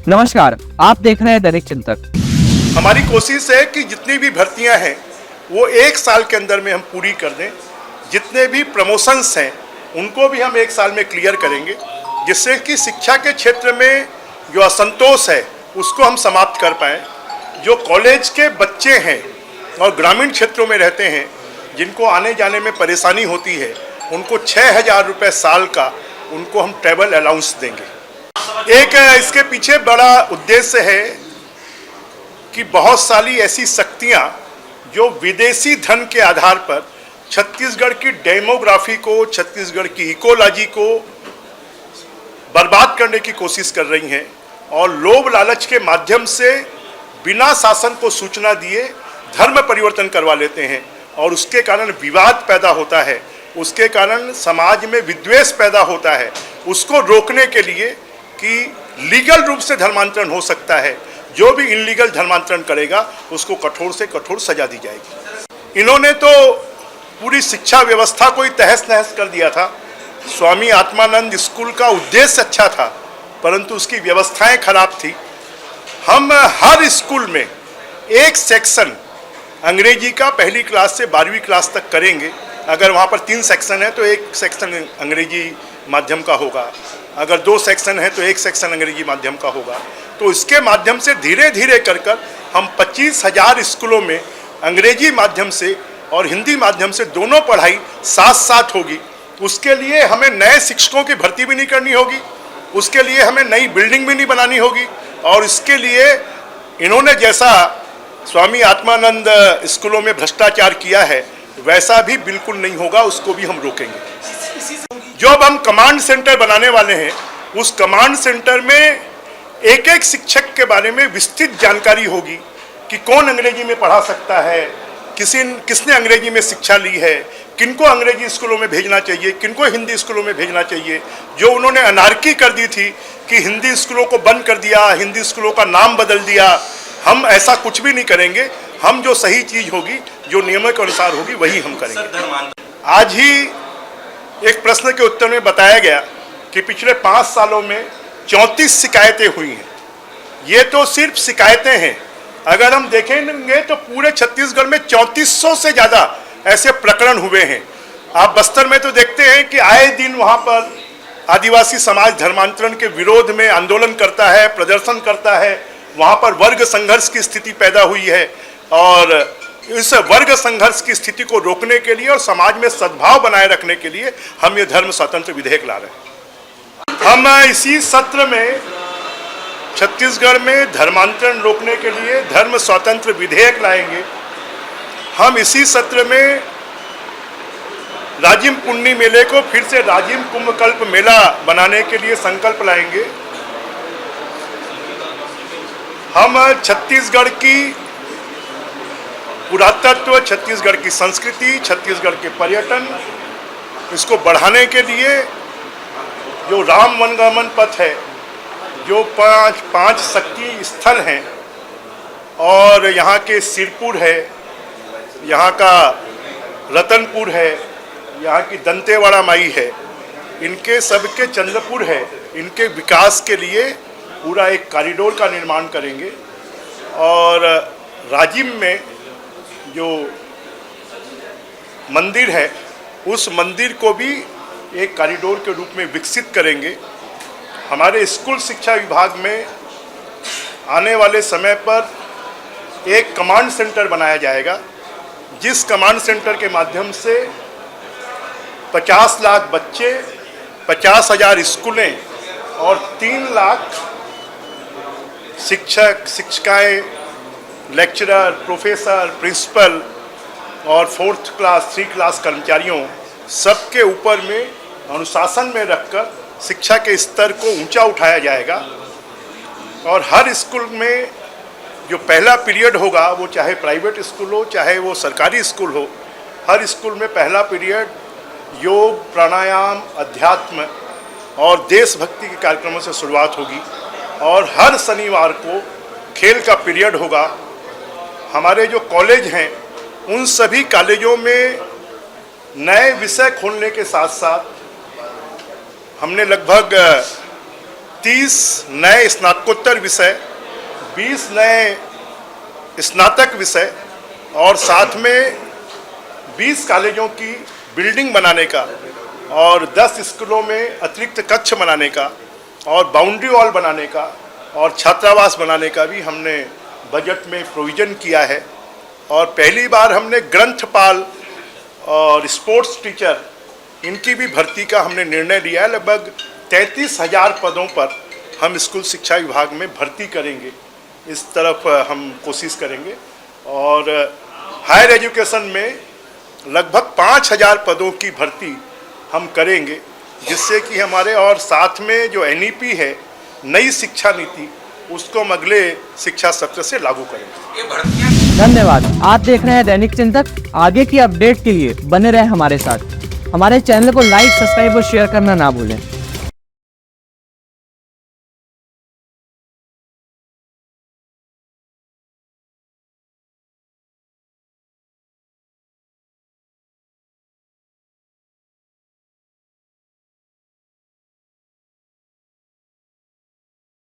नमस्कार, आप देख रहे हैं दैनिक चिंतक। हमारी कोशिश है कि जितनी भी भर्तियां हैं वो 1 साल के अंदर में हम पूरी कर दें। जितने भी प्रमोशंस हैं उनको भी हम 1 साल में क्लियर करेंगे, जिससे कि शिक्षा के क्षेत्र में जो असंतोष है उसको हम समाप्त कर पाएँ। जो कॉलेज के बच्चे हैं और ग्रामीण क्षेत्रों में रहते हैं, जिनको आने जाने में परेशानी होती है, उनको 6,000 रुपये साल का उनको हम ट्रैवल अलाउंस देंगे। एक इसके पीछे बड़ा उद्देश्य है कि बहुत सारी ऐसी शक्तियां जो विदेशी धन के आधार पर छत्तीसगढ़ की डेमोग्राफी को, छत्तीसगढ़ की इकोलॉजी को बर्बाद करने की कोशिश कर रही हैं और लोभ लालच के माध्यम से बिना शासन को सूचना दिए धर्म परिवर्तन करवा लेते हैं और उसके कारण विवाद पैदा होता है, उसके कारण समाज में विद्वेष पैदा होता है। उसको रोकने के लिए कि लीगल रूप से धर्मांतरण हो सकता है, जो भी इनलीगल धर्मांतरण करेगा उसको कठोर से कठोर सजा दी जाएगी। इन्होंने तो पूरी शिक्षा व्यवस्था को ही तहस नहस कर दिया था। स्वामी आत्मानंद स्कूल का उद्देश्य अच्छा था, परंतु उसकी व्यवस्थाएं खराब थी। हम हर स्कूल में एक सेक्शन अंग्रेजी का पहली क्लास से 12वीं क्लास तक करेंगे। अगर वहाँ पर 3 सेक्शन है तो एक सेक्शन अंग्रेजी माध्यम का होगा, अगर 2 सेक्शन है तो एक सेक्शन अंग्रेजी माध्यम का होगा। तो इसके माध्यम से धीरे धीरे कर हम 25,000 स्कूलों में अंग्रेजी माध्यम से और हिंदी माध्यम से दोनों पढ़ाई साथ साथ होगी। उसके लिए हमें नए शिक्षकों की भर्ती भी नहीं करनी होगी, उसके लिए हमें नई बिल्डिंग भी नहीं बनानी होगी। और इसके लिए इन्होंने जैसा स्वामी आत्मानंद स्कूलों में भ्रष्टाचार किया है वैसा भी बिल्कुल नहीं होगा, उसको भी हम रोकेंगे। जो अब हम कमांड सेंटर बनाने वाले हैं, उस कमांड सेंटर में एक एक शिक्षक के बारे में विस्तृत जानकारी होगी कि कौन अंग्रेजी में पढ़ा सकता है, किसने अंग्रेजी में शिक्षा ली है, किनको अंग्रेजी स्कूलों में भेजना चाहिए, किनको हिंदी स्कूलों में भेजना चाहिए। जो उन्होंने अनारकी कर दी थी कि हिंदी स्कूलों को बंद कर दिया, हिंदी स्कूलों का नाम बदल दिया, हम ऐसा कुछ भी नहीं करेंगे। हम जो सही चीज़ होगी, जो नियमों के अनुसार होगी, वही हम करेंगे। आज ही एक प्रश्न के उत्तर में बताया गया कि पिछले 5 सालों में 34 शिकायतें हुई हैं। ये तो सिर्फ शिकायतें हैं। अगर हम देखेंगे तो पूरे छत्तीसगढ़ में 3400 से ज़्यादा ऐसे प्रकरण हुए हैं। आप बस्तर में तो देखते हैं कि आए दिन वहाँ पर आदिवासी समाज धर्मांतरण के विरोध में आंदोलन करता है, प्रदर्शन करता है। वहाँ पर वर्ग संघर्ष की स्थिति पैदा हुई है और इस वर्ग संघर्ष की स्थिति को रोकने के लिए और समाज में सद्भाव बनाए रखने के लिए हम ये धर्म स्वतंत्र विधेयक ला रहे हैं। हम इसी सत्र में छत्तीसगढ़ में धर्मांतरण रोकने के लिए धर्म स्वतंत्र विधेयक लाएंगे। हम इसी सत्र में राजिम पुन्नी मेले को फिर से राजिम कुंभकल्प मेला बनाने के लिए संकल्प लाएंगे। हम छत्तीसगढ़ की पुरातत्व, छत्तीसगढ़ की संस्कृति, छत्तीसगढ़ के पर्यटन, इसको बढ़ाने के लिए जो राम वनगमन पथ है, जो पांच शक्ति स्थल हैं और यहाँ के सिरपुर है, यहाँ का रतनपुर है, यहाँ की दंतेवाड़ा माई है, इनके सबके चंद्रपुर है, इनके विकास के लिए पूरा एक कॉरिडोर का निर्माण करेंगे। और राजिम में जो मंदिर है, उस मंदिर को भी एक कॉरिडोर के रूप में विकसित करेंगे। हमारे स्कूल शिक्षा विभाग में आने वाले समय पर एक कमांड सेंटर बनाया जाएगा, जिस कमांड सेंटर के माध्यम से 50 लाख बच्चे, 50,000 स्कूलें और 3 लाख शिक्षक, शिक्षिकाएँ, लेक्चरर, प्रोफेसर, प्रिंसिपल और 4th क्लास 3 क्लास कर्मचारियों सबके ऊपर में अनुशासन में रखकर शिक्षा के स्तर को ऊंचा उठाया जाएगा। और हर स्कूल में जो पहला पीरियड होगा, वो चाहे प्राइवेट स्कूल हो चाहे वो सरकारी स्कूल हो, हर स्कूल में पहला पीरियड योग, प्राणायाम, अध्यात्म और देशभक्ति के कार्यक्रमों से शुरुआत होगी। और हर शनिवार को खेल का पीरियड होगा। हमारे जो कॉलेज हैं, उन सभी कॉलेजों में नए विषय खोलने के साथ साथ हमने लगभग 30 नए स्नातकोत्तर विषय, 20 नए स्नातक विषय और साथ में 20 कॉलेजों की बिल्डिंग बनाने का और 10 स्कूलों में अतिरिक्त कक्ष बनाने का और बाउंड्री वॉल बनाने का और छात्रावास बनाने का भी हमने बजट में प्रोविज़न किया है। और पहली बार हमने ग्रंथपाल और स्पोर्ट्स टीचर इनकी भी भर्ती का हमने निर्णय लिया है। लगभग 33,000 पदों पर हम स्कूल शिक्षा विभाग में भर्ती करेंगे, इस तरफ हम कोशिश करेंगे। और हायर एजुकेशन में लगभग 5,000 पदों की भर्ती हम करेंगे, जिससे कि हमारे और साथ में जो NEP है, नई शिक्षा नीति, उसको हम अगले शिक्षा सत्र से लागू करेंगे। धन्यवाद। आप देख रहे हैं दैनिक चिंतक। आगे की अपडेट के लिए बने रहे हमारे साथ। हमारे चैनल को लाइक, सब्सक्राइब और शेयर करना ना भूलें।